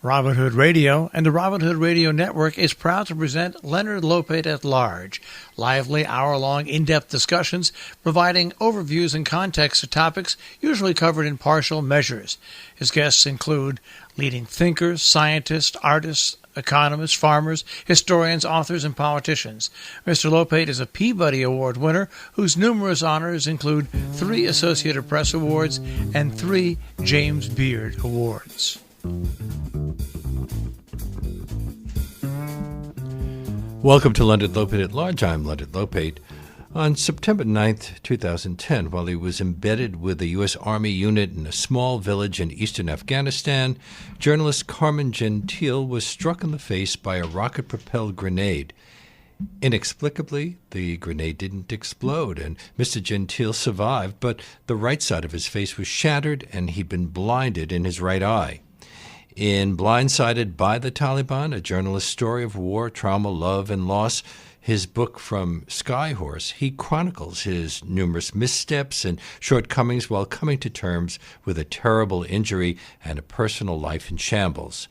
Robin Hood Radio and the Robin Hood Radio Network is proud to present Leonard Lopate at Large, lively hour-long in-depth discussions providing overviews and context to topics usually covered in partial measures. His guests include leading thinkers, scientists, artists, economists, farmers, historians, authors, and politicians. Mr. Lopate is a Peabody Award winner whose numerous honors include 3 Associated Press Awards and 3 James Beard Awards. Welcome to Leonard Lopate at Large. I'm Leonard Lopate. On September 9th, 2010, while he was embedded with a U.S. Army unit in a small village in eastern Afghanistan, journalist Carmen Gentile was struck in the face by a rocket-propelled grenade. Inexplicably, the grenade didn't explode, and Mr. Gentile survived, but the right side of his face was shattered, and he'd been blinded in his right eye. In Blindsided by the Taliban, a journalist's story of war, trauma, love, and loss, his book From Skyhorse, he chronicles his numerous missteps and shortcomings while coming to terms with a terrible injury and a personal life in shambles.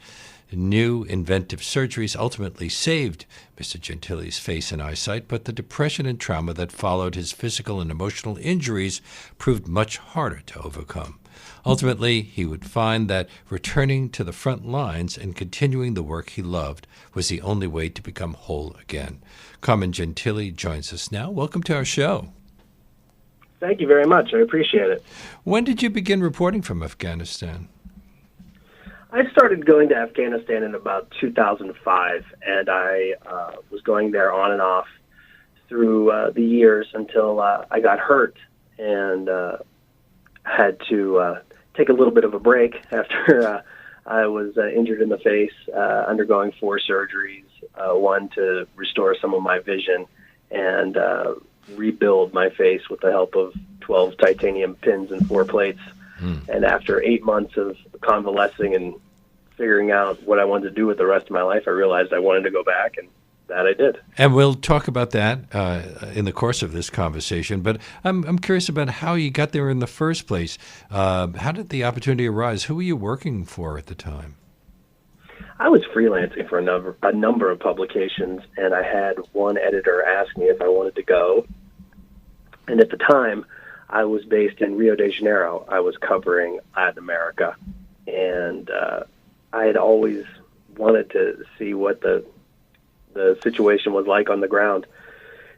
New inventive surgeries ultimately saved Mr. Gentile's face and eyesight, but the depression and trauma that followed his physical and emotional injuries proved much harder to overcome. Ultimately, he would find that returning to the front lines and continuing the work he loved was the only way to become whole again. Carmen Gentile joins us now. Welcome to our show. Thank you very much. I appreciate it. When did you begin reporting from Afghanistan? I started going to Afghanistan in about 2005, and I was going there on and off through the years until I got hurt and had to take a little bit of a break after I was injured in the face, undergoing 4 surgeries, one to restore some of my vision and rebuild my face with the help of 12 titanium pins and 4 plates. And after 8 months of convalescing and figuring out what I wanted to do with the rest of my life, I realized I wanted to go back, and that I did. And we'll talk about that in the course of this conversation. But I'm curious about how you got there in the first place. How did the opportunity arise? Who were you working for at the time? I was freelancing for a number of publications, and I had one editor ask me if I wanted to go. And at the time, I was based in Rio de Janeiro. I was covering Latin America, and I had always wanted to see what the situation was like on the ground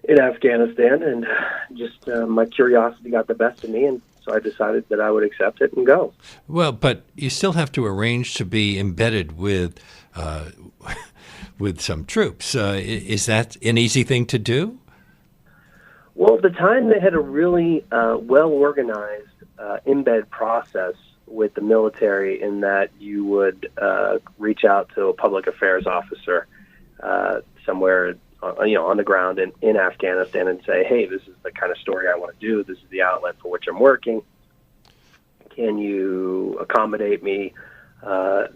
in Afghanistan, and just my curiosity got the best of me, and so I decided that I would accept it and go. Well, but you still have to arrange to be embedded with with some troops. Is that an easy thing to do? Well, at the time, they had a really well-organized embed process with the military in that you would reach out to a public affairs officer somewhere on the ground in Afghanistan and say, hey, this is the kind of story I want to do. This is the outlet for which I'm working. Can you accommodate me?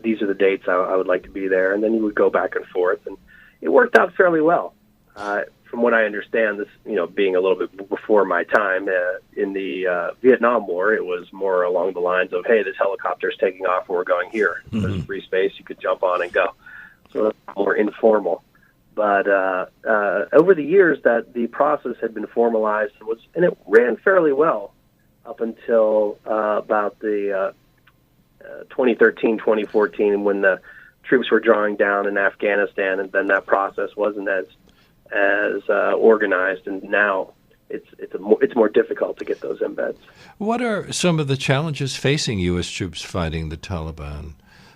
These are the dates I would like to be there. And then you would go back and forth. And it worked out fairly well. From what I understand, this, being a little bit before my time, in the Vietnam War, it was more along the lines of, hey, this helicopter is taking off and we're going here. There's free space, you could jump on and go. So it's more informal. But over the years that the process had been formalized, and it ran fairly well up until about the 2013, 2014, when the troops were drawing down in Afghanistan, and then that process wasn't as organized, and now it's more difficult to get those embeds. What are some of the challenges facing U.S. troops fighting the Taliban?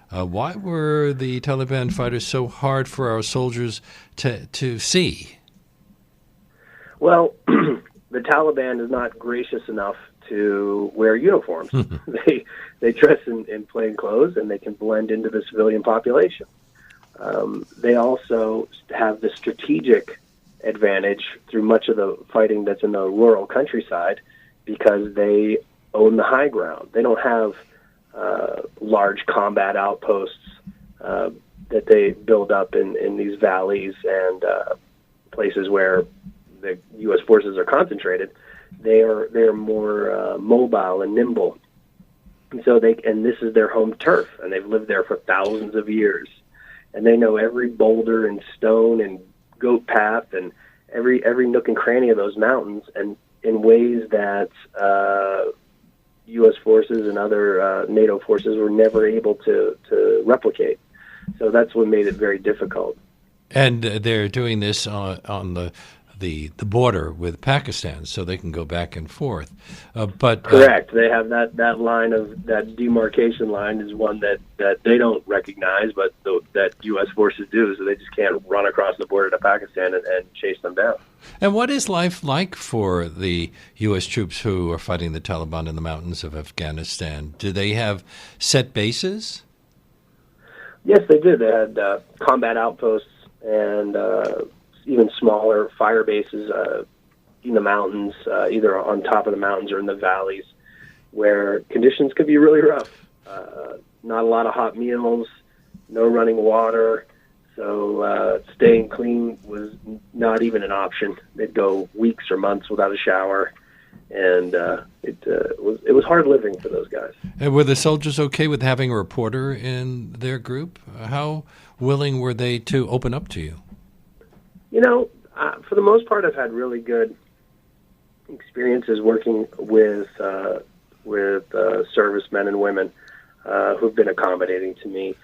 Why were the Taliban fighters so hard for our soldiers to see? Well, the Taliban is not gracious enough to wear uniforms. They dress in plain clothes, and they can blend into the civilian population. They also have the strategic advantage through much of the fighting that's in the rural countryside because they own the high ground. They don't have large combat outposts that they build up in these valleys and places where the U.S. forces are concentrated. They're more mobile and nimble. And so this is their home turf, and they've lived there for thousands of years, and they know every boulder and stone and goat path and every nook and cranny of those mountains, and in ways that U.S. forces and other NATO forces were never able to replicate. So that's what made it very difficult. And they're doing this on the border with Pakistan, so they can go back and forth. But correct, they have that line of that demarcation line is one that they don't recognize, but that U.S. forces do. So they just can't run across the border to Pakistan and chase them down. And what is life like for the U.S. troops who are fighting the Taliban in the mountains of Afghanistan? Do they have set bases? Yes, they do. They had combat outposts and even smaller fire bases in the mountains, either on top of the mountains or in the valleys, where conditions could be really rough. Not a lot of hot meals, no running water, so staying clean was not even an option. They'd go weeks or months without a shower, and it was hard living for those guys. And were the soldiers okay with having a reporter in their group? How willing were they to open up to you? For the most part, I've had really good experiences working with servicemen and women who've been accommodating to me.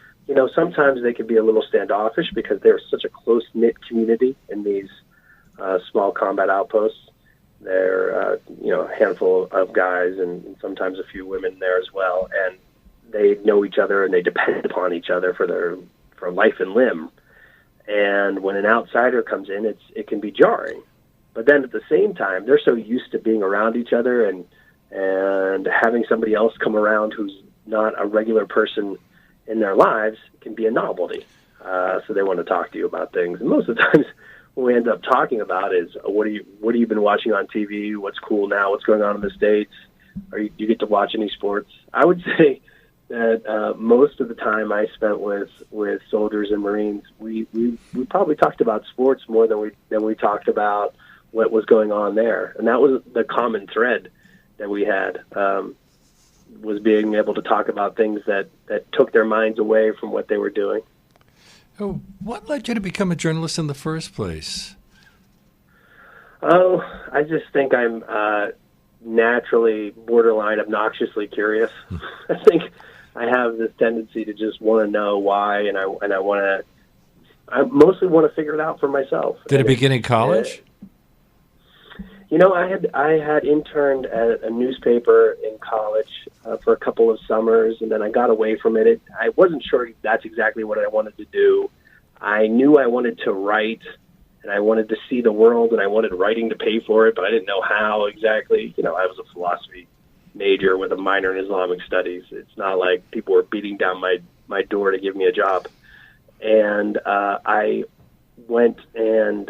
Sometimes they could be a little standoffish because they're such a close-knit community in these small combat outposts. There are, a handful of guys and sometimes a few women there as well, and they know each other and they depend upon each other for life and limb. And when an outsider comes in, it can be jarring. But then at the same time, they're so used to being around each other and having somebody else come around who's not a regular person in their lives can be a novelty. So they want to talk to you about things. And most of the times, what we end up talking about is what have you been watching on TV? What's cool now? What's going on in the States? Do you get to watch any sports? I would say that most of the time I spent with soldiers and Marines, we probably talked about sports more than we talked about what was going on there, and that was the common thread that we had, was being able to talk about things that took their minds away from what they were doing. Oh, what led you to become a journalist in the first place? Oh, I just think I'm naturally borderline obnoxiously curious. I think I have this tendency to just want to know why, and I mostly want to figure it out for myself. Did it begin in college? I had interned at a newspaper in college for a couple of summers, and then I got away from it. I wasn't sure that's exactly what I wanted to do. I knew I wanted to write, and I wanted to see the world, and I wanted writing to pay for it, but I didn't know how exactly. I was a philosophy major with a minor in Islamic studies. It's not like people were beating down my door to give me a job. And I went and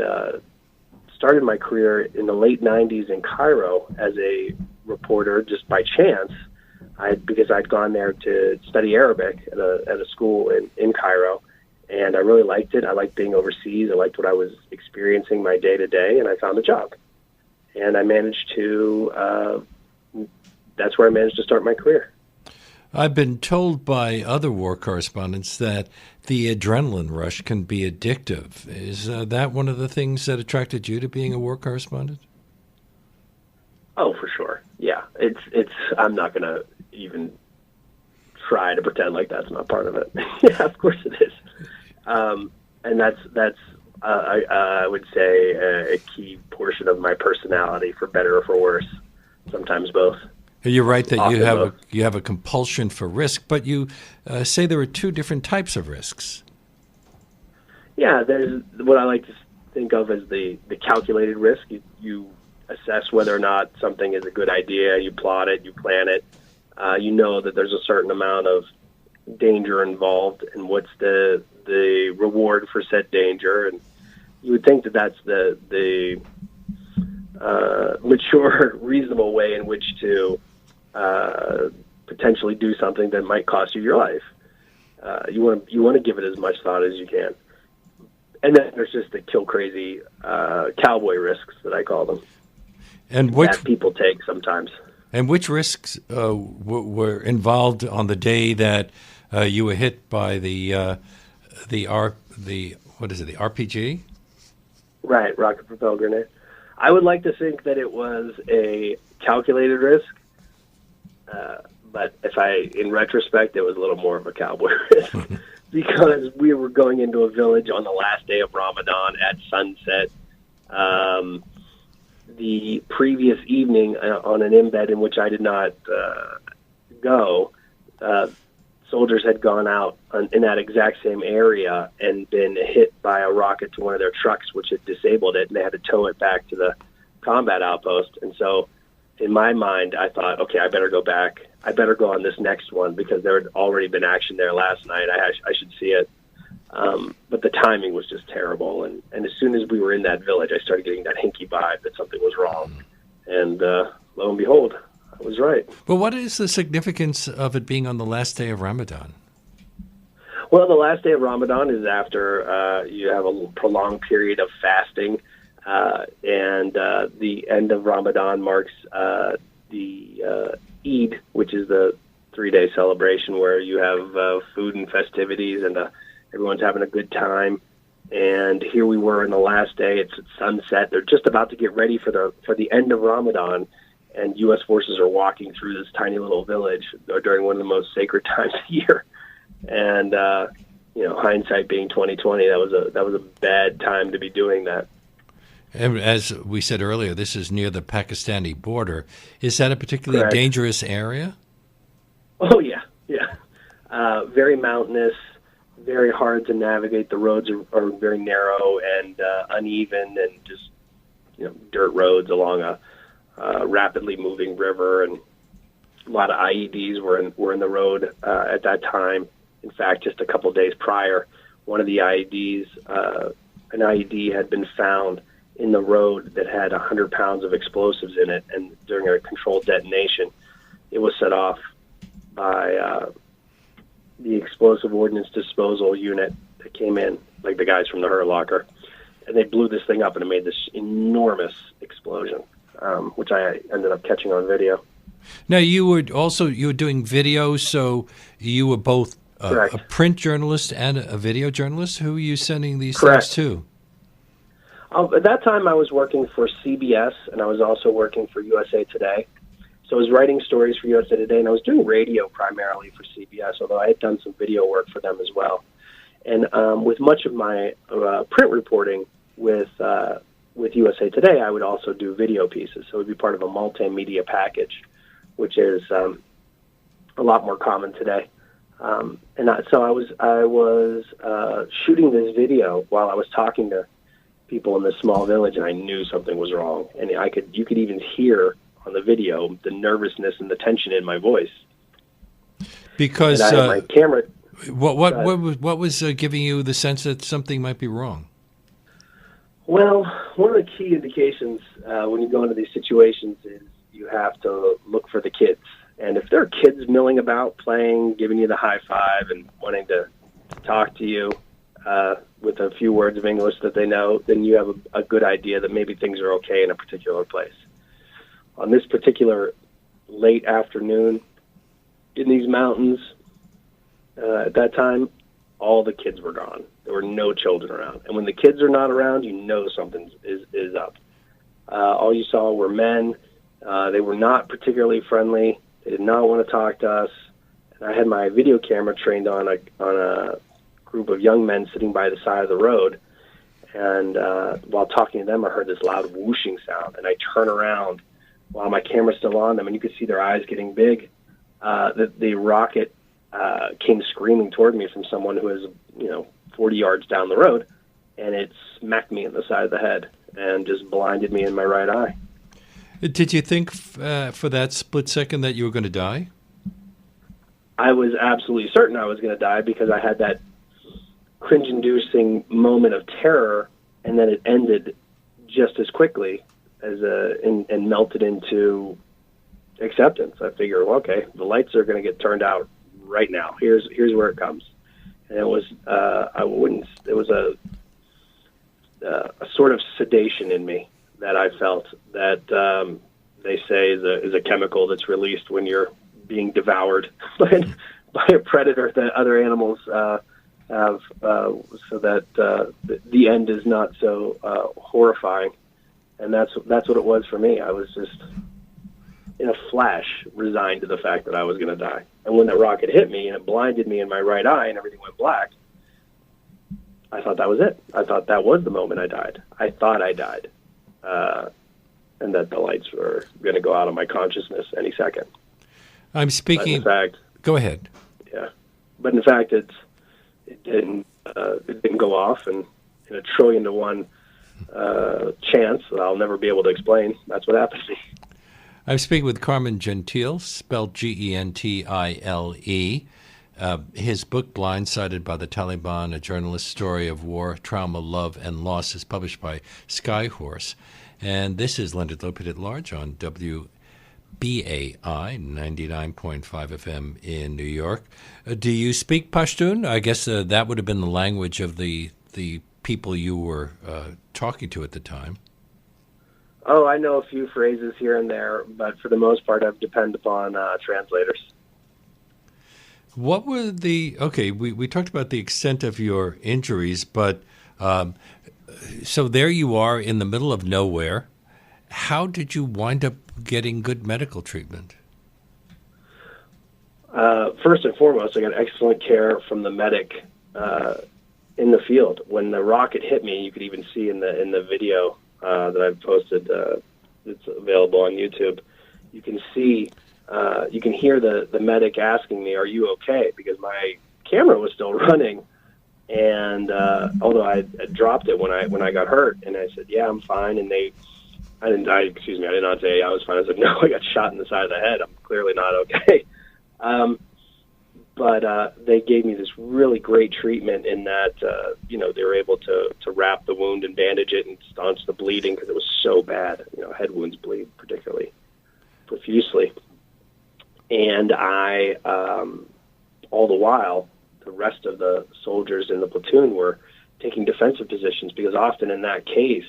started my career in the late 90s in Cairo as a reporter just by chance, because I'd gone there to study Arabic at a school in Cairo, and I really liked it. I liked being overseas. I liked what I was experiencing my day-to-day, and I found a job. And I managed to that's where I managed to start my career. I've been told by other war correspondents that the adrenaline rush can be addictive. Is that one of the things that attracted you to being a war correspondent? Oh, for sure. Yeah, it's. I'm not going to even try to pretend like that's not part of it. Yeah, of course it is. And that's I would say a key portion of my personality, for better or for worse. Sometimes both. You're right that you have a compulsion for risk, but you say there are two different types of risks. Yeah, there's what I like to think of as the calculated risk. You assess whether or not something is a good idea. You plot it, you plan it. You know that there's a certain amount of danger involved, and what's the reward for said danger. And you would think that that's the mature, reasonable way in which to potentially do something that might cost you your life. You want to give it as much thought as you can. And then there's just the kill crazy cowboy risks that I call them, and that people take sometimes. And which risks were involved on the day that you were hit by the RPG? Right, rocket propelled grenade. I would like to think that it was a calculated risk, but in retrospect, it was a little more of a cowboy risk because we were going into a village on the last day of Ramadan at sunset. The previous evening on an embed in which I did not go, soldiers had gone out in that exact same area and been hit by a rocket to one of their trucks, which had disabled it, and they had to tow it back to the combat outpost. And so in my mind, I thought, okay, I better go back. I better go on this next one because there had already been action there last night. I should see it. But the timing was just terrible. And as soon as we were in that village, I started getting that hinky vibe that something was wrong. And lo and behold, I was right. Well, what is the significance of it being on the last day of Ramadan? Well, the last day of Ramadan is after you have a prolonged period of fasting. And the end of Ramadan marks the Eid, which is the 3-day celebration where you have food and festivities and everyone's having a good time. And here we were in the last day. It's at sunset. They're just about to get ready for the end of Ramadan, and U.S. forces are walking through this tiny little village during one of the most sacred times of year. And hindsight being 2020, that was a bad time to be doing that. And as we said earlier, this is near the Pakistani border. Is that a particularly Correct. dangerous area? Oh, yeah. Very mountainous, very hard to navigate. The roads are very narrow and uneven and just, dirt roads along a rapidly moving river. And a lot of IEDs were in the road at that time. In fact, just a couple days prior, one of the IEDs, an IED had been found in the road that had 100 pounds of explosives in it, and during a controlled detonation, it was set off by the explosive ordnance disposal unit that came in, like the guys from the Hurt Locker, and they blew this thing up, and it made this enormous explosion, which I ended up catching on video. Now, you were doing video, so you were both a print journalist and a video journalist. Who are you sending these things to? At that time, I was working for CBS, and I was also working for USA Today. So I was writing stories for USA Today, and I was doing radio primarily for CBS, although I had done some video work for them as well. And with much of my print reporting with USA Today, I would also do video pieces. So it would be part of a multimedia package, which is a lot more common today. So I was shooting this video while I was talking to people in this small village, and I knew something was wrong. And you could even hear on the video the nervousness and the tension in my voice. Because and I had my camera. What was giving you the sense that something might be wrong? Well, one of the key indications when you go into these situations is you have to look for the kids. And if there are kids milling about, playing, giving you the high five, and wanting to talk to you with a few words of English that they know, then you have a good idea that maybe things are okay in a particular place. On this particular late afternoon in these mountains, at that time, all the kids were gone. There were no children around. And when the kids are not around, you know something is up. All you saw were men. They were not particularly friendly. They did not want to talk to us. And I had my video camera trained on a group of young men sitting by the side of the road. And while talking to them, I heard this loud whooshing sound. And I turn around while my camera's still on them, and you could see their eyes getting big. The rocket came screaming toward me from someone who is, 40 yards down the road, and it smacked me in the side of the head and just blinded me in my right eye. Did you think for that split second that you were going to die? I was absolutely certain I was going to die because I had that cringe-inducing moment of terror, and then it ended just as quickly as and melted into acceptance. I figured, well, okay, the lights are going to get turned out right now. Here's where it comes. And it was there was a sort of sedation in me that I felt that they say is a chemical that's released when you're being devoured by a predator that other animals have, so that the end is not so horrifying. And that's what it was for me. I was just, in a flash, resigned to the fact that I was going to die. And when that rocket hit me and it blinded me in my right eye and everything went black, I thought that was it. I thought that was the moment I died. I thought I died. And that the lights were going to go out of my consciousness any second. I'm speaking. But in fact, go ahead. Yeah, but in fact, it didn't go off, and in a 1,000,000,000,000 to 1 chance that I'll never be able to explain, that's what happened to me. I'm speaking with Carmen Gentile, spelled Gentile. His book, Blindsided by the Taliban, A Journalist's Story of War, Trauma, Love, and Loss, is published by Skyhorse. And this is Leonard Lopate at Large on WBAI 99.5 FM in New York. Do you speak Pashtun? I guess that would have been the language of the people you were talking to at the time. Oh, I know a few phrases here and there, but for the most part, I've depended upon translators. What were we talked about the extent of your injuries, but so there you are in the middle of nowhere. How did you wind up getting good medical treatment? First and foremost, I got excellent care from the medic in the field. When the rocket hit me, you could even see in the video that I've posted, it's available on YouTube. You can see, you can hear the medic asking me, "Are you okay?" Because my camera was still running, and although I dropped it when I got hurt, and I said, "Yeah, I'm fine," and I did not say I was fine. I said, "No, I got shot in the side of the head. I'm clearly not okay." But they gave me this really great treatment in that, they were able to wrap the wound and bandage it and staunch the bleeding because it was so bad. Head wounds bleed particularly profusely. And I, all the while, the rest of the soldiers in the platoon were taking defensive positions because often in that case,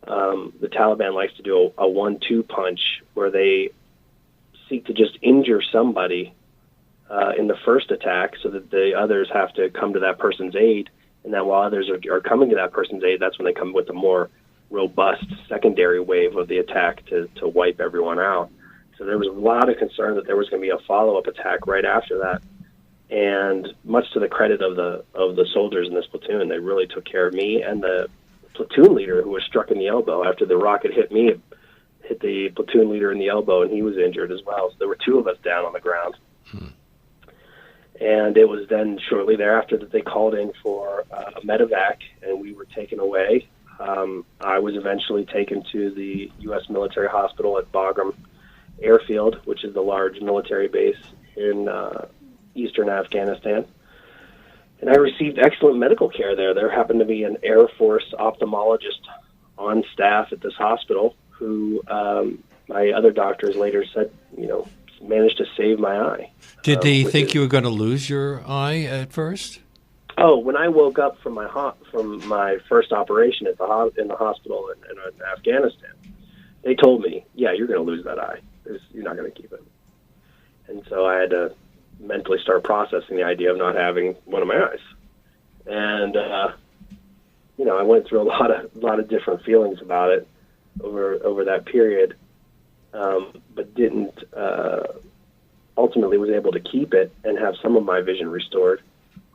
the Taliban likes to do a 1-2 punch where they seek to just injure somebody in the first attack so that the others have to come to that person's aid. And then while others are coming to that person's aid, that's when they come with a more robust secondary wave of the attack to wipe everyone out. So there was a lot of concern that there was going to be a follow-up attack right after that. And much to the credit of the soldiers in this platoon, they really took care of me and the platoon leader who was struck in the elbow after the rocket hit me. It hit the platoon leader in the elbow, and he was injured as well. So there were 2 of us down on the ground. And it was then shortly thereafter that they called in for a medevac, and we were taken away. I was eventually taken to the U.S. military hospital at Bagram Airfield, which is the large military base in eastern Afghanistan. And I received excellent medical care there. There happened to be an Air Force ophthalmologist on staff at this hospital who my other doctors later said, managed to save my eye. Did they think you were going to lose your eye at first? Oh, when I woke up from my first operation in the hospital in Afghanistan, they told me, "Yeah, you're going to lose that eye. You're not going to keep it." And so I had to mentally start processing the idea of not having one of my eyes. And I went through a lot of different feelings about it over that period, but didn't ultimately was able to keep it and have some of my vision restored.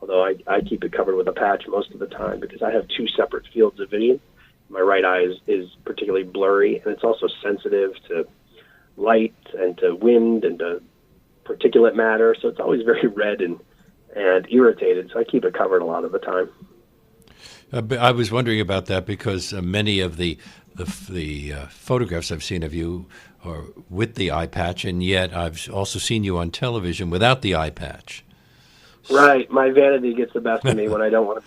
Although I keep it covered with a patch most of the time because I have 2 separate fields of vision. My right eye is particularly blurry, and it's also sensitive to light and to wind and to particulate matter, so it's always very red and irritated, so I keep it covered a lot of the time. I was wondering about that because many of the photographs I've seen of you are with the eye patch, and yet I've also seen you on television without the eye patch. Right. My vanity gets the best of me when I don't want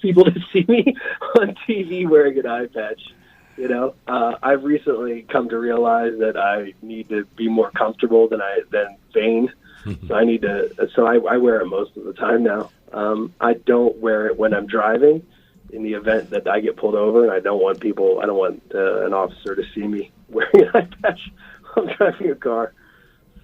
people to see me on TV wearing an eye patch. I've recently come to realize that I need to be more comfortable than vain. So I wear it most of the time now. I don't wear it when I'm driving in the event that I get pulled over, and I don't want an officer to see me wearing an eye patch I'm driving a car,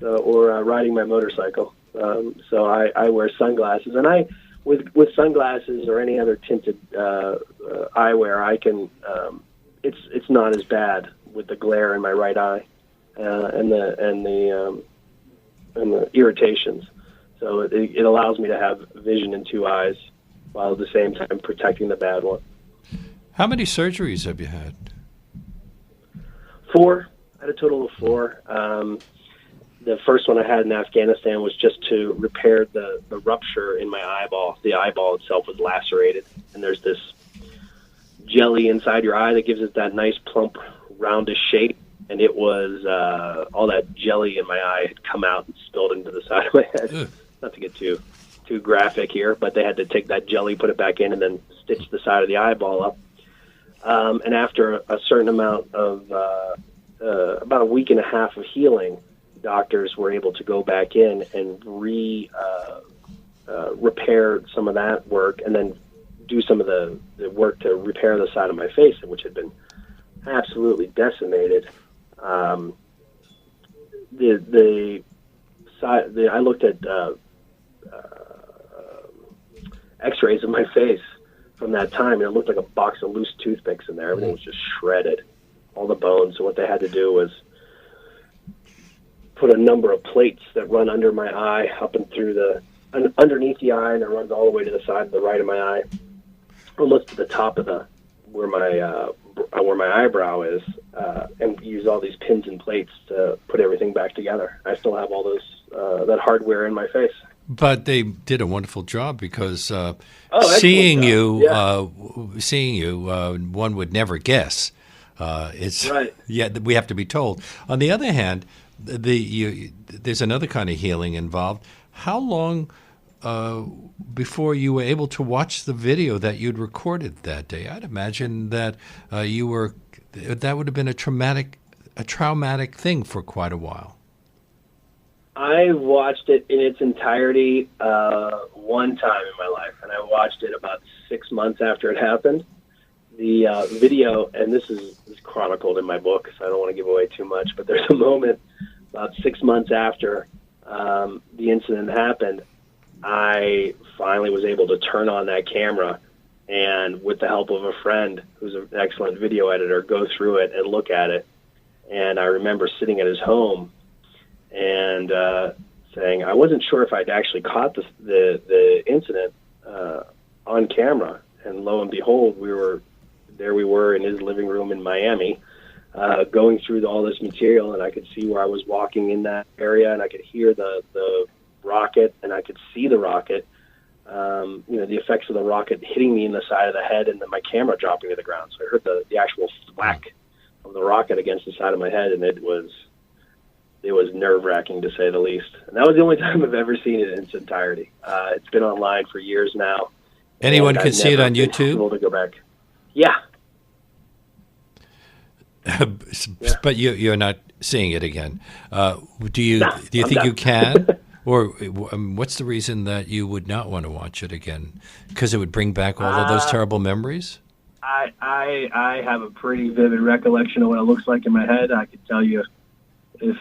or riding my motorcycle. So I wear sunglasses, and with sunglasses or any other tinted eyewear, I can. It's not as bad with the glare in my right eye, and the irritations. So it allows me to have vision in two eyes while at the same time protecting the bad one. How many surgeries have you had? 4. I had a total of 4. The first one I had in Afghanistan was just to repair the rupture in my eyeball. The eyeball itself was lacerated, and there's this jelly inside your eye that gives it that nice, plump, roundish shape. And it was all that jelly in my eye had come out and spilled into the side of my head. Ugh. Not to get too graphic here, but they had to take that jelly, put it back in, and then stitch the side of the eyeball up. And after a certain amount of about a week and a half of healing, doctors were able to go back in and repair some of that work, and then do some of the work to repair the side of my face, which had been absolutely decimated. I looked at X-rays of my face from that time, and it looked like a box of loose toothpicks in there. Everything was just shredded, all the bones. So what they had to do was put a number of plates that run under my eye, up and through underneath the eye, and it runs all the way to the side of the right of my eye, almost to the top of where my eyebrow is, and use all these pins and plates to put everything back together. I still have all that hardware in my face. But they did a wonderful job because seeing you, one would never guess. It's right. Yeah, we have to be told. On the other hand, there's another kind of healing involved. How long before you were able to watch the video that you'd recorded that day? I'd imagine that that would have been a traumatic thing for quite a while. I watched it in its entirety one time in my life, and I watched it about 6 months after it happened. The video, and this is chronicled in my book, so I don't want to give away too much, but there's a moment about 6 months after the incident happened. I finally was able to turn on that camera and, with the help of a friend who's an excellent video editor, go through it and look at it. And I remember sitting at his home and saying, I wasn't sure if I'd actually caught the incident on camera. And lo and behold, we were in his living room in Miami, going through all this material, and I could see where I was walking in that area, and I could hear the rocket, and I could see the rocket, the effects of the rocket hitting me in the side of the head, and then my camera dropping to the ground. So I heard the actual thwack of the rocket against the side of my head, and it was nerve-wracking, to say the least. And that was the only time I've ever seen it in its entirety. It's been online for years now. Anyone can see it on YouTube? Able to go back. Yeah. But you're not seeing it again. Do you think you can? Or what's the reason that you would not want to watch it again? Because it would bring back all of those terrible memories? I have a pretty vivid recollection of what it looks like in my head. I could tell you if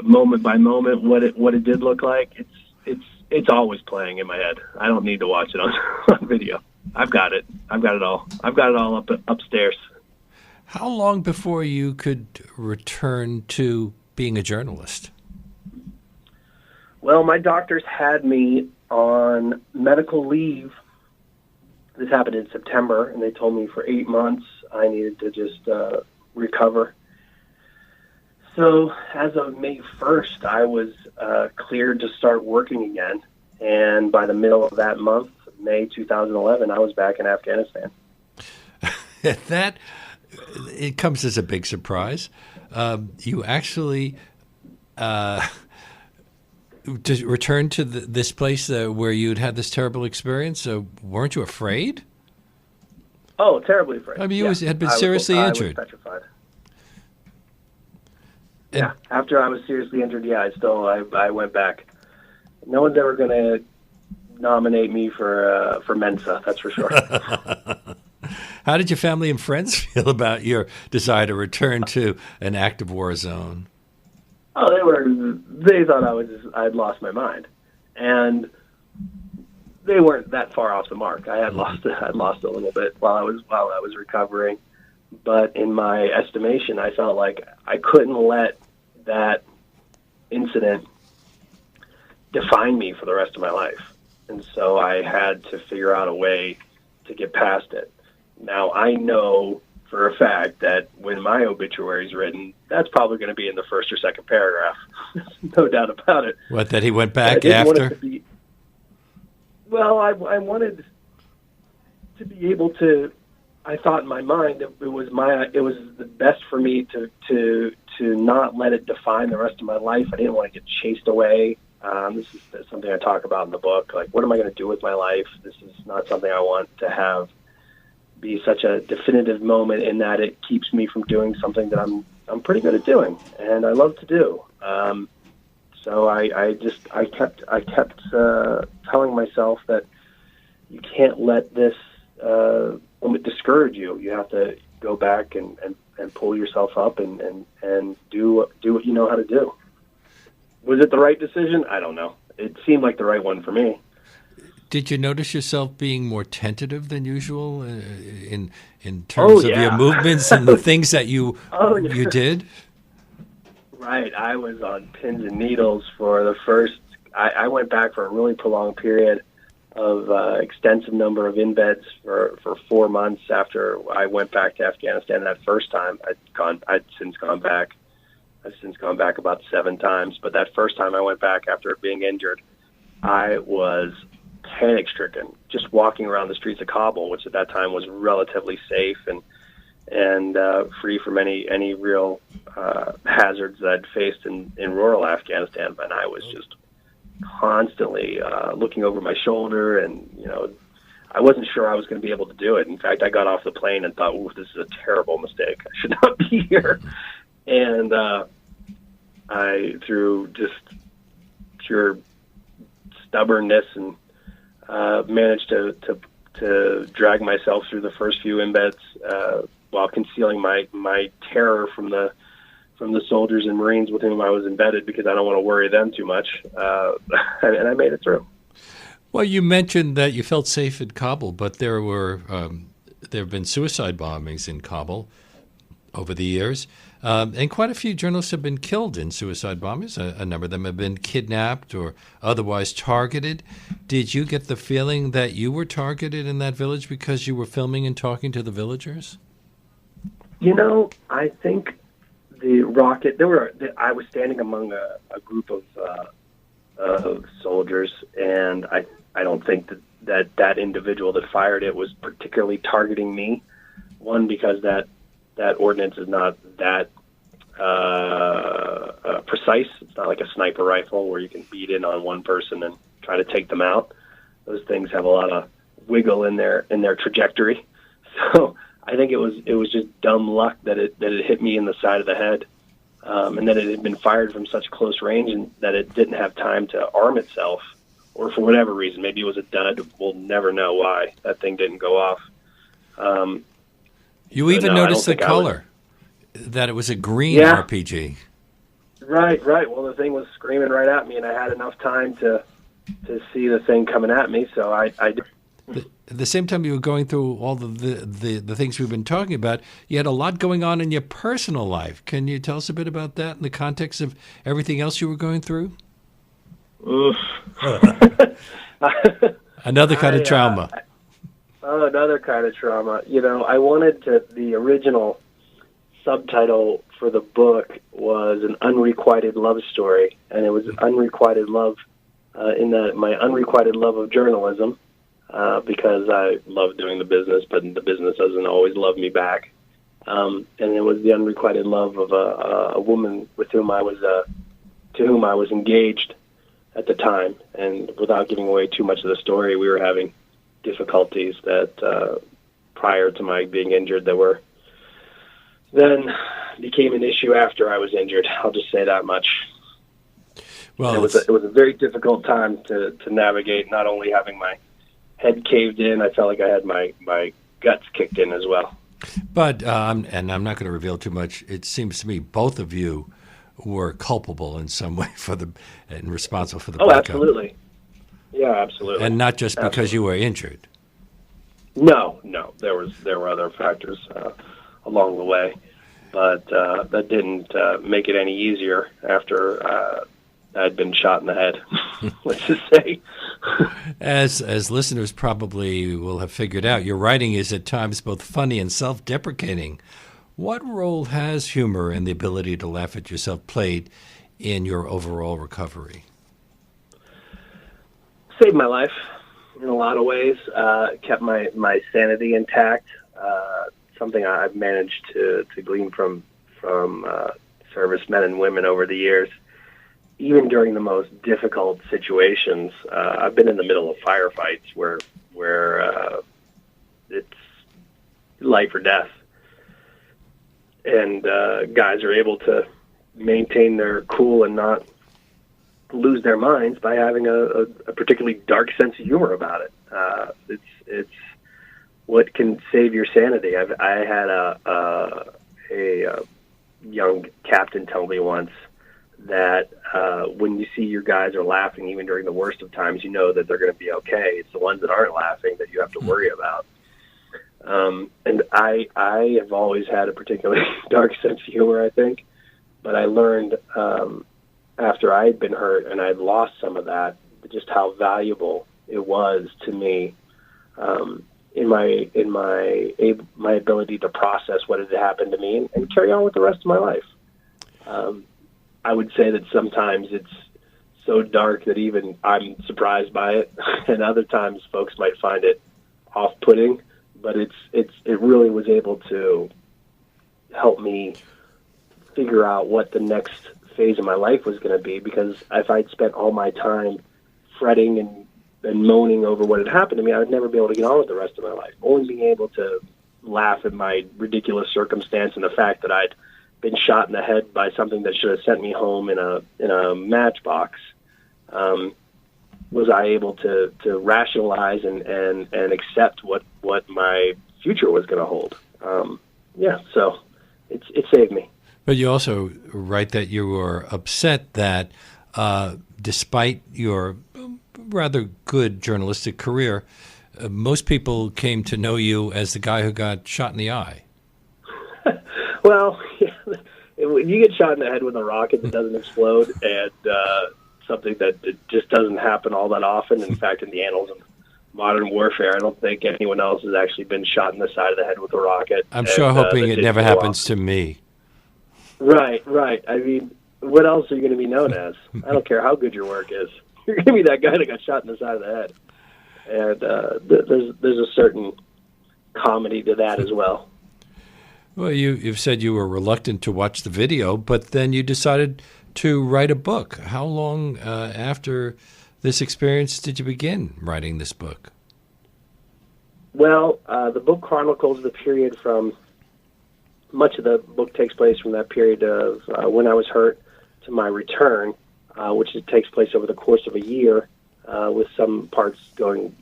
moment by moment what it did look like. It's always playing in my head. I don't need to watch it on video. I've got it. I've got it all. I've got it all upstairs. How long before you could return to being a journalist? Well, my doctors had me on medical leave. This happened in September, and they told me for 8 months I needed to just recover. So as of May 1st, I was cleared to start working again. And by the middle of that month, May 2011, I was back in Afghanistan. It comes as a big surprise. You actually to return to this place where you'd had this terrible experience. Weren't you afraid? Oh, terribly afraid. I mean, you had been seriously injured. I was petrified. Yeah, after I was seriously injured, I went back. No one's ever going to nominate me for Mensa, that's for sure. How did your family and friends feel about your desire to return to an active war zone? Oh, they thought I'd lost my mind, and they weren't that far off the mark. I'd lost a little bit while I was recovering, but in my estimation, I felt like I couldn't let that incident define me for the rest of my life, and so I had to figure out a way to get past it. Now I know for a fact that when my obituary is written, that's probably going to be in the first or second paragraph. No doubt about it. What, that he went back I didn't want it after? to be, well, I wanted to be able to. I thought in my mind it was the best for me to not let it define the rest of my life. I didn't want to get chased away. This is something I talk about in the book. Like, what am I going to do with my life? This is not something I want to have be such a definitive moment, in that it keeps me from doing something that I'm pretty good at doing and I love to do. So I kept telling myself that you can't let this discourage you. You have to go back and pull yourself up and do what you know how to do. Was it the right decision? I don't know. It seemed like the right one for me. Did you notice yourself being more tentative than usual in terms of your movements and the things that you did? Right. I was on pins and needles for the first. I went back for a really prolonged period of extensive number of in-beds for 4 months after I went back to Afghanistan that first time. I'd since gone back. I've since gone back about 7 times. But that first time I went back after being injured, I was panic-stricken, just walking around the streets of Kabul, which at that time was relatively safe and free from any real hazards that I'd faced in rural Afghanistan. But I was just constantly looking over my shoulder, and I wasn't sure I was going to be able to do it. In fact, I got off the plane and thought, "Ooh, this is a terrible mistake. I should not be here." And I, through just pure stubbornness, and managed to drag myself through the first few embeds while concealing my terror from the soldiers and Marines with whom I was embedded, because I don't want to worry them too much. And I made it through. Well, you mentioned that you felt safe in Kabul, but there have been suicide bombings in Kabul over the years. And quite a few journalists have been killed in suicide bombings. A number of them have been kidnapped or otherwise targeted. Did you get the feeling that you were targeted in that village because you were filming and talking to the villagers? I think the rocket. I was standing among a group of soldiers, and I don't think that individual that fired it was particularly targeting me. One, because that ordnance is not that precise. It's not like a sniper rifle where you can beat in on one person and try to take them out. Those things have a lot of wiggle in their trajectory. So I think it was just dumb luck that it hit me in the side of the head, and that it had been fired from such close range, and that it didn't have time to arm itself, or for whatever reason, maybe it was a dud. We'll never know why that thing didn't go off. You even noticed the color, that it was a green RPG. Right. Well, the thing was screaming right at me, and I had enough time to see the thing coming at me, so I did. At the same time you were going through all the things we've been talking about, you had a lot going on in your personal life. Can you tell us a bit about that in the context of everything else you were going through? Oof. Another kind of trauma. Another kind of trauma. I wanted the original subtitle for the book was An Unrequited Love Story, and it was unrequited love in my unrequited love of journalism, because I love doing the business, but the business doesn't always love me back. And it was the unrequited love of a woman with whom to whom I was engaged at the time. And without giving away too much of the story, we were having difficulties that prior to my being injured that were then became an issue after I was injured. I'll just say that much. Well, it was a very difficult time to navigate, not only having my head caved in, I felt like I had my guts kicked in as well. But, and I'm not going to reveal too much, it seems to me both of you were culpable in some way and responsible for the Oh, breakup. absolutely. Yeah, absolutely. And not just because you were injured. No. There were other factors along the way, but that didn't make it any easier after I'd been shot in the head. Let's just say. As listeners probably will have figured out, your writing is at times both funny and self-deprecating. What role has humor and the ability to laugh at yourself played in your overall recovery? Saved my life in a lot of ways. Kept my sanity intact. Something I've managed to glean from servicemen and women over the years. Even during the most difficult situations, I've been in the middle of firefights where it's life or death, and guys are able to maintain their cool and not lose their minds by having a particularly dark sense of humor about it. It's what can save your sanity. I had a young captain tell me once that when you see your guys are laughing, even during the worst of times, you know that they're going to be okay. It's the ones that aren't laughing that you have to worry about. And I have always had a particularly dark sense of humor, I think. But I learned after I had been hurt and I'd lost some of that, just how valuable it was to me in my ability to process what had happened to me and carry on with the rest of my life. I would say that sometimes it's so dark that even I'm surprised by it, and other times folks might find it off-putting. But it really was able to help me figure out what the next phase of my life was going to be. Because if I'd spent all my time fretting and moaning over what had happened to me, I would never be able to get on with the rest of my life. Only being able to laugh at my ridiculous circumstance and the fact that I'd been shot in the head by something that should have sent me home in a matchbox, was I able to rationalize and accept what my future was going to hold. So it saved me. But you also write that you were upset that despite your rather good journalistic career, most people came to know you as the guy who got shot in the eye. Well, when you get shot in the head with a rocket that doesn't explode, and something that just doesn't happen all that often. In fact, in the annals of modern warfare, I don't think anyone else has actually been shot in the side of the head with a rocket. I'm sure hoping it never happens to me. Right. I mean, what else are you going to be known as? I don't care how good your work is. You're going to be that guy that got shot in the side of the head. And there's a certain comedy to that as well. Well, you've said you were reluctant to watch the video, but then you decided to write a book. How long after this experience did you begin writing this book? Well, the book chronicles the period from, much of the book takes place from that period of when I was hurt to my return, which takes place over the course of a year, with some parts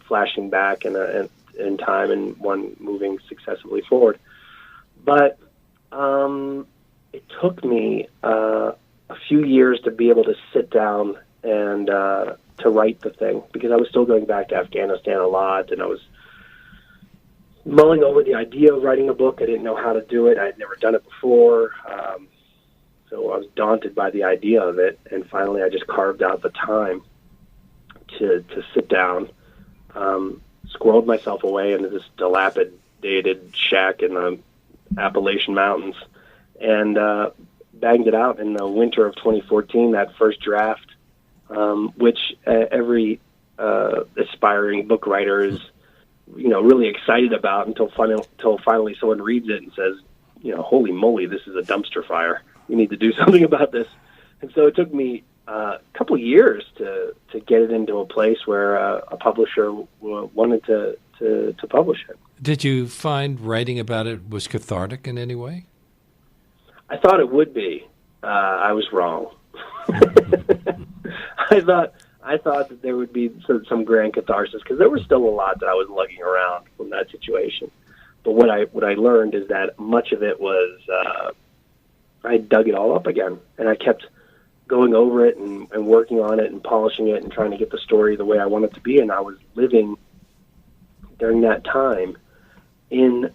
flashing back in time and one moving successively forward. But it took me a few years to be able to sit down and to write the thing, because I was still going back to Afghanistan a lot, and I was mulling over the idea of writing a book. I didn't know how to do it. I had never done it before, so I was daunted by the idea of it, and finally I just carved out the time to sit down, squirreled myself away into this dilapidated shack in the Appalachian Mountains, and banged it out in the winter of 2014, that first draft, which every aspiring book writer is, really excited about until finally someone reads it and says, holy moly, this is a dumpster fire. We need to do something about this. And so it took me a couple of years to get it into a place where a publisher wanted to publish it. Did you find writing about it was cathartic in any way? I thought it would be. I was wrong. I thought that there would be some grand catharsis, because there was still a lot that I was lugging around from that situation. But what I learned is that much of it was I dug it all up again, and I kept going over it and working on it and polishing it and trying to get the story the way I want it to be. And I was living during that time in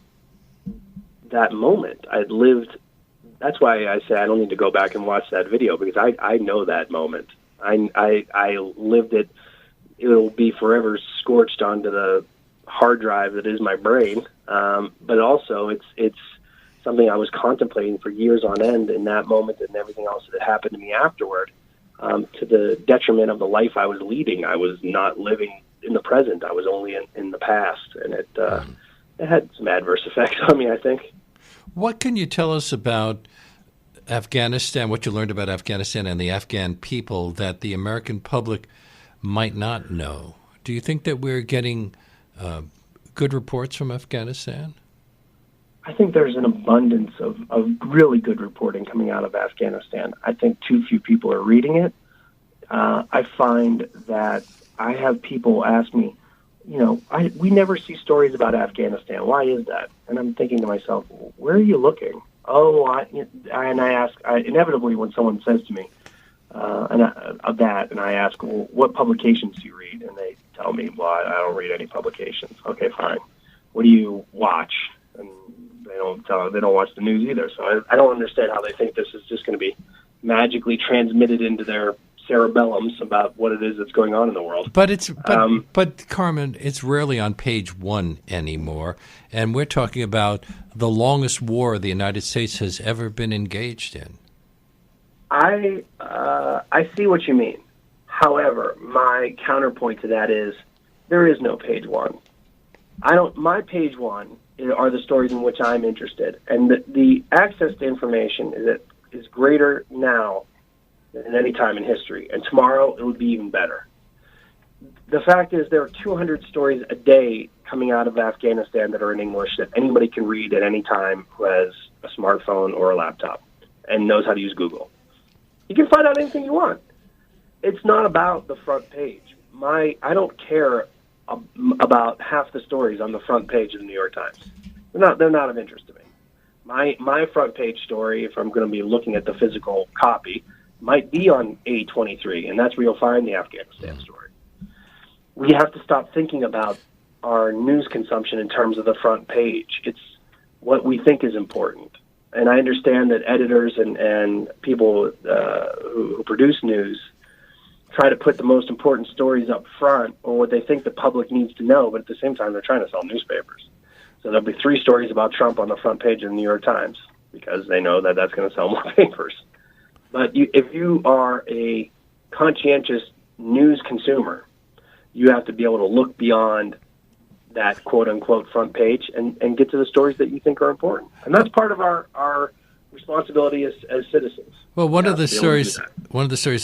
that moment. I'd lived. That's why I say I don't need to go back and watch that video, because I know that moment. I lived it. It'll be forever scorched onto the hard drive that is my brain. But also it's something I was contemplating for years on end in that moment, and everything else that happened to me afterward, to the detriment of the life I was leading. I was not living in the present. I was only in the past, and it had some adverse effects on me, I think. What can you tell us about Afghanistan, what you learned about Afghanistan and the Afghan people that the American public might not know? Do you think that we're getting good reports from Afghanistan? I think there's an abundance of really good reporting coming out of Afghanistan. I think too few people are reading it. I find that I have people ask me, we never see stories about Afghanistan. Why is that? And I'm thinking to myself, where are you looking? Inevitably when someone says to me and I ask, well, what publications do you read? And they tell me, well, I don't read any publications. Okay, fine. What do you watch? And they don't watch the news either. So I don't understand how they think this is just going to be magically transmitted into their cerebellums about what it is that's going on in the world. But Carmen, it's rarely on page one anymore, and we're talking about the longest war the United States has ever been engaged in. I see what you mean. However, my counterpoint to that is there is no page one. My page one are the stories in which I'm interested, and the access to information is greater now than any time in history, and tomorrow it would be even better. The fact is there are 200 stories a day coming out of Afghanistan that are in English that anybody can read at any time who has a smartphone or a laptop and knows how to use Google. You can find out anything you want. It's not about the front page. I don't care about half the stories on the front page of the New York Times. They're not of interest to me. My front page story, if I'm going to be looking at the physical copy, might be on A23, and that's where you'll find the Afghanistan story. We have to stop thinking about our news consumption in terms of the front page. It's what we think is important. And I understand that editors and people who produce news try to put the most important stories up front, or what they think the public needs to know, but at the same time, they're trying to sell newspapers. So there'll be 3 stories about Trump on the front page of the New York Times because they know that that's going to sell more papers. But if you are a conscientious news consumer, you have to be able to look beyond that quote-unquote front page and get to the stories that you think are important. And that's part of our responsibility as citizens. Well, one of the stories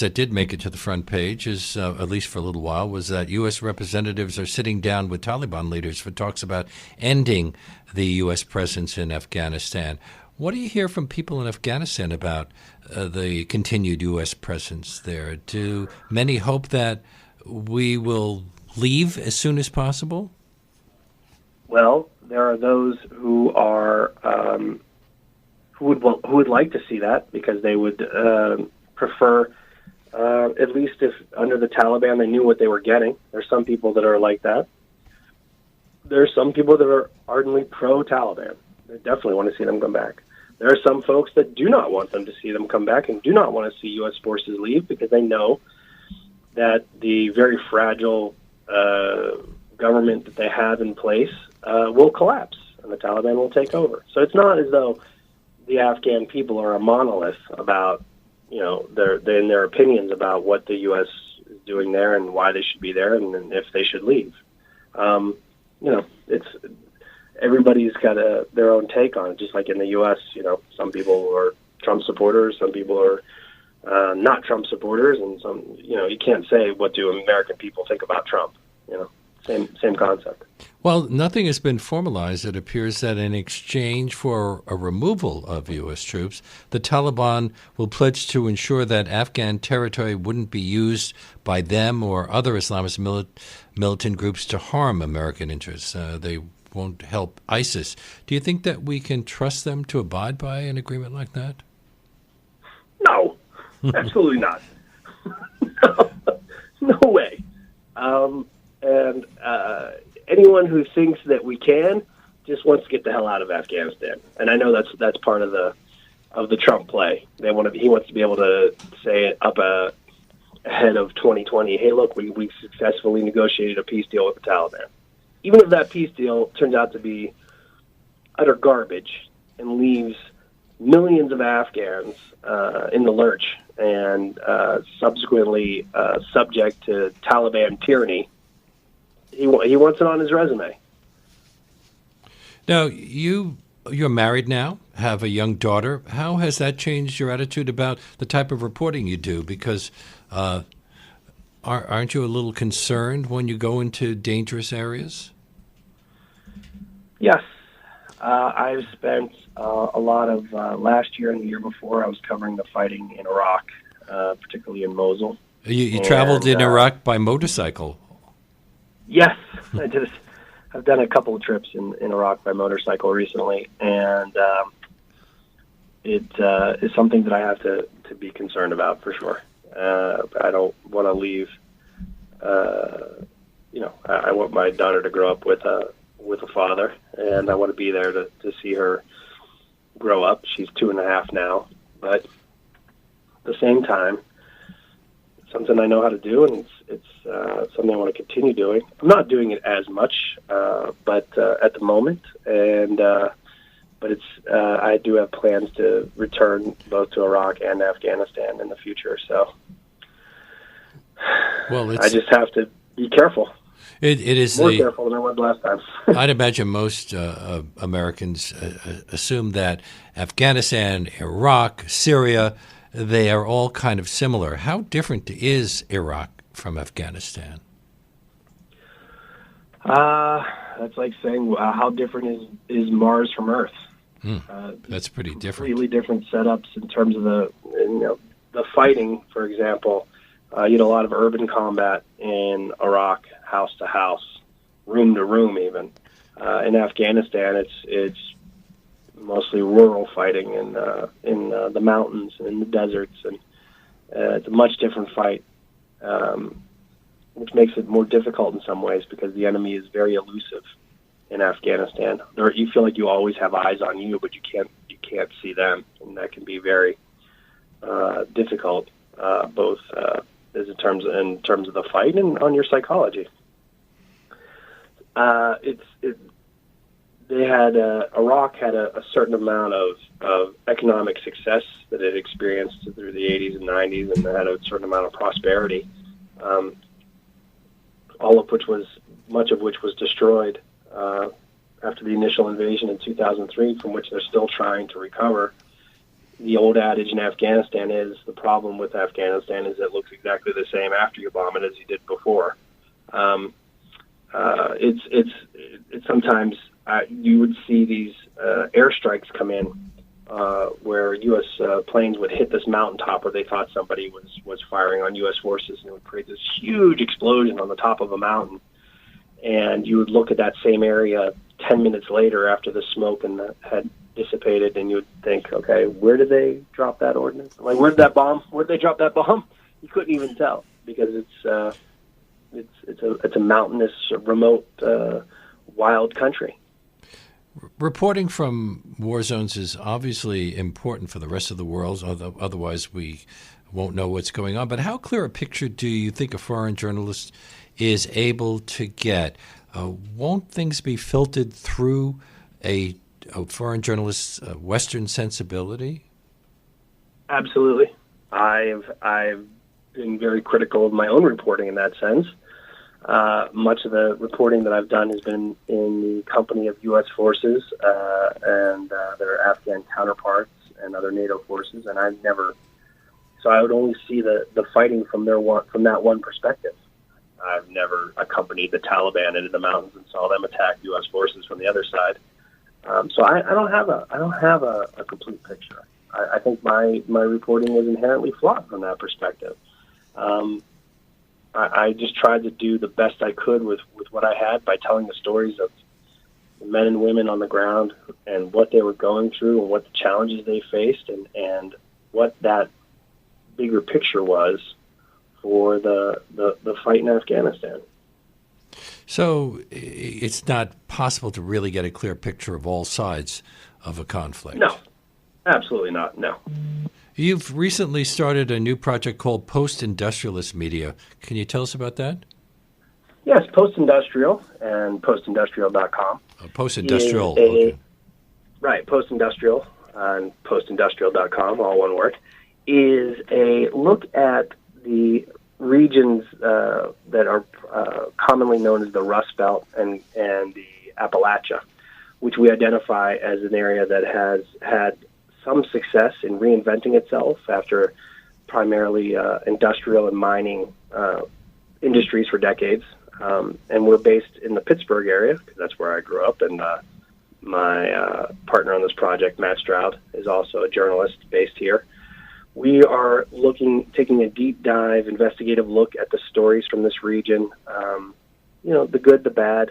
that did make it to the front page is, at least for a little while, was that U.S. representatives are sitting down with Taliban leaders for talks about ending the U.S. presence in Afghanistan. What do you hear from people in Afghanistan about the continued U.S. presence there? Do many hope that we will leave as soon as possible? Well, there are those who are who would like to see that, because they would prefer, at least if under the Taliban they knew what they were getting. There's some people that are like that. There are some people that are ardently pro-Taliban. They definitely want to see them come back. There are some folks that do not want them to see them come back and do not want to see U.S. forces leave, because they know that the very fragile government that they have in place will collapse and the Taliban will take over. So it's not as though the Afghan people are a monolith about, their opinions about what the U.S. is doing there and why they should be there and if they should leave. It's everybody's got their own take on it. Just like in the U.S., some people are Trump supporters, some people are not Trump supporters, and some, you can't say what do American people think about Trump. Same concept. Well, nothing has been formalized. It appears that in exchange for a removal of U.S. troops, the Taliban will pledge to ensure that Afghan territory wouldn't be used by them or other Islamist militant groups to harm American interests. They won't help ISIS. Do you think that we can trust them to abide by an agreement like that? No, absolutely not. No way. And anyone who thinks that we can just wants to get the hell out of Afghanistan. And I know that's part of the Trump play. He wants to be able to say it up ahead of 2020. Hey, look, we successfully negotiated a peace deal with the Taliban. Even if that peace deal turns out to be utter garbage and leaves millions of Afghans in the lurch and subsequently subject to Taliban tyranny, he wants it on his resume. Now, you're married now, have a young daughter. How has that changed your attitude about the type of reporting you do? Because aren't you a little concerned when you go into dangerous areas? Yes. I've spent a lot of last year and the year before, I was covering the fighting in Iraq, particularly in Mosul. You traveled in Iraq by motorcycle. Yes, I did. I've done a couple of trips in Iraq by motorcycle recently, and it is something that I have to be concerned about for sure. I don't want to leave. I want my daughter to grow up with a father, and I want to be there to see her grow up. She's 2.5 now, but at the same time, it's something I know how to do, and it's something I want to continue doing. I'm not doing it as much, but at the moment, and but it's I do have plans to return both to Iraq and Afghanistan in the future. So, I just have to be careful. It is more careful than I was last time. I'd imagine most Americans assume that Afghanistan, Iraq, Syria, they are all kind of similar. How different is Iraq from Afghanistan? That's like saying how different is Mars from Earth. That's pretty different. Completely different setups in terms of the fighting. For example, you had a lot of urban combat in Iraq, house to house, room to room, even. In Afghanistan, it's mostly rural fighting in the mountains and in the deserts, and it's a much different fight, which makes it more difficult in some ways because the enemy is very elusive in Afghanistan. You feel like you always have eyes on you, but you can't see them, and that can be very difficult, both in terms of the fight and on your psychology. Iraq had a certain amount of economic success that it experienced through the 80s and 90s, and had a certain amount of prosperity, much of which was destroyed after the initial invasion in 2003, from which they're still trying to recover. The old adage in Afghanistan is the problem with Afghanistan is it looks exactly the same after you bomb it as you did before. It's sometimes you would see these airstrikes come in where U.S. planes would hit this mountaintop where they thought somebody was firing on U.S. forces, and it would create this huge explosion on the top of a mountain. And you would look at that same area 10 minutes later after the smoke had dissipated, and you would think, okay, where did they drop that ordnance? Like, where did they drop that bomb? You couldn't even tell because it's a mountainous, remote, wild country. Reporting from war zones is obviously important for the rest of the world, although otherwise we won't know what's going on. But how clear a picture do you think a foreign journalist is able to get? Won't things be filtered through a foreign journalist's Western sensibility? Absolutely. I've been very critical of my own reporting in that sense. Much of the reporting that I've done has been in the company of U.S. forces and their Afghan counterparts and other NATO forces, and I would only see the fighting from that one perspective. I've never accompanied the Taliban into the mountains and saw them attack U.S. forces from the other side. So I don't have a complete picture. I think my reporting is inherently flawed from that perspective. I just tried to do the best I could with what I had by telling the stories of the men and women on the ground and what they were going through and what the challenges they faced and what that bigger picture was for the fight in Afghanistan. So it's not possible to really get a clear picture of all sides of a conflict. No, absolutely not, no. You've recently started a new project called Post-Industrialist Media. Can you tell us about that? Yes, Post-Industrial and postindustrial.com. Post-Industrial, okay. Right, Post-Industrial and postindustrial.com, all one word, is a look at the regions that are commonly known as the Rust Belt and the Appalachia, which we identify as an area that has had some success in reinventing itself after primarily industrial and mining industries for decades. And we're based in the Pittsburgh area, because that's where I grew up, and my partner on this project, Matt Stroud, is also a journalist based here. We are taking a deep dive, investigative look at the stories from this region, the good, the bad,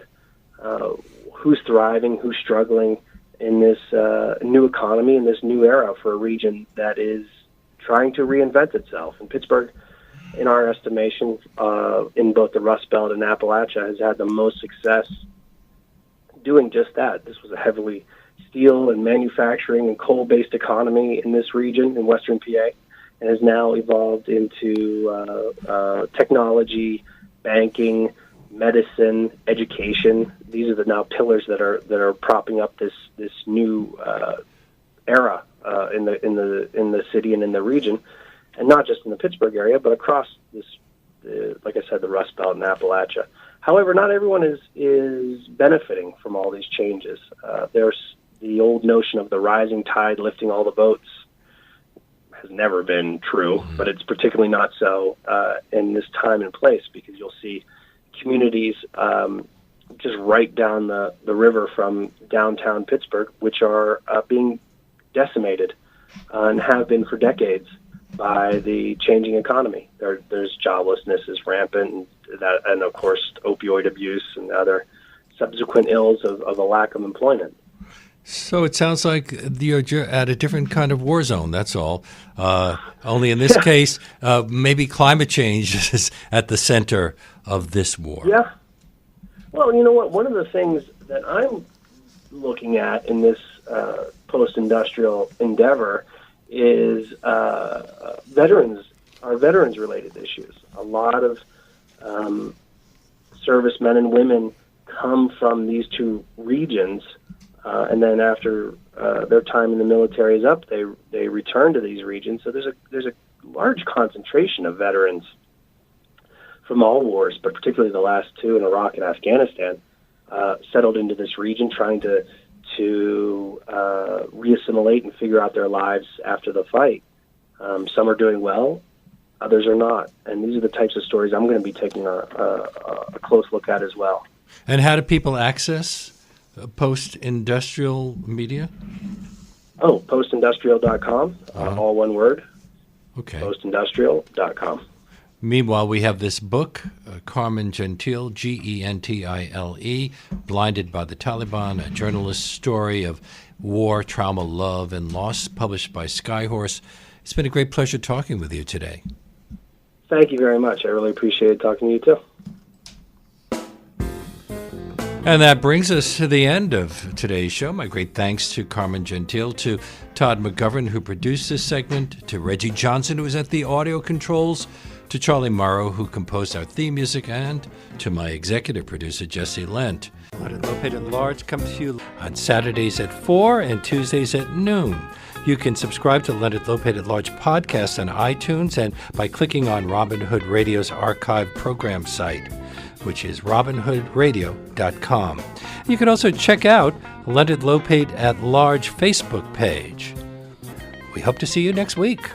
who's thriving, who's struggling in this new economy, in this new era for a region that is trying to reinvent itself. And Pittsburgh, in our estimation, in both the Rust Belt and Appalachia, has had the most success doing just that. This was a heavily steel and manufacturing and coal-based economy in this region, in western PA, and has now evolved into technology, banking, medicine, education. These are the now pillars that are propping up this new era in the city and in the region, and not just in the Pittsburgh area, but across this, like I said, the Rust Belt and Appalachia. However, not everyone is benefiting from all these changes. There's the old notion of the rising tide lifting all the boats has never been true, but it's particularly not so in this time and place, because you'll see communities just right down the river from downtown Pittsburgh, which are being decimated and have been for decades by the changing economy. There's joblessness is rampant, and of course opioid abuse and other subsequent ills of a lack of employment. So it sounds like you're at a different kind of war zone, that's all. Only in this case, maybe climate change is at the center of this war. Yeah. Well, you know what? One of the things that I'm looking at in this post-industrial endeavor is veterans-related issues. A lot of servicemen and women come from these two regions, and then after their time in the military is up, they return to these regions. So there's a large concentration of veterans from all wars, but particularly the last two in Iraq and Afghanistan, settled into this region, trying to reassimilate and figure out their lives after the fight. Some are doing well, others are not, and these are the types of stories I'm going to be taking a close look at as well. And how do people access post-industrial media? Oh, postindustrial.com, all one word. Okay. Postindustrial.com. Meanwhile, we have this book, Carmen Gentile, Gentile, Blinded by the Taliban, a journalist's story of war, trauma, love, and loss, published by Skyhorse. It's been a great pleasure talking with you today. Thank you very much. I really appreciated talking to you, too. And that brings us to the end of today's show. My great thanks to Carmen Gentile, to Todd McGovern, who produced this segment, to Reggie Johnson, who was at the audio controls, to Charlie Morrow, who composed our theme music, and to my executive producer, Jesse Lent. Leonard Lopate at Large comes to you on Saturdays at 4 and Tuesdays at noon. You can subscribe to Leonard Lopate at Large podcast on iTunes and by clicking on Robin Hood Radio's archive program site, which is robinhoodradio.com. You can also check out Leonard Lopate at Large Facebook page. We hope to see you next week.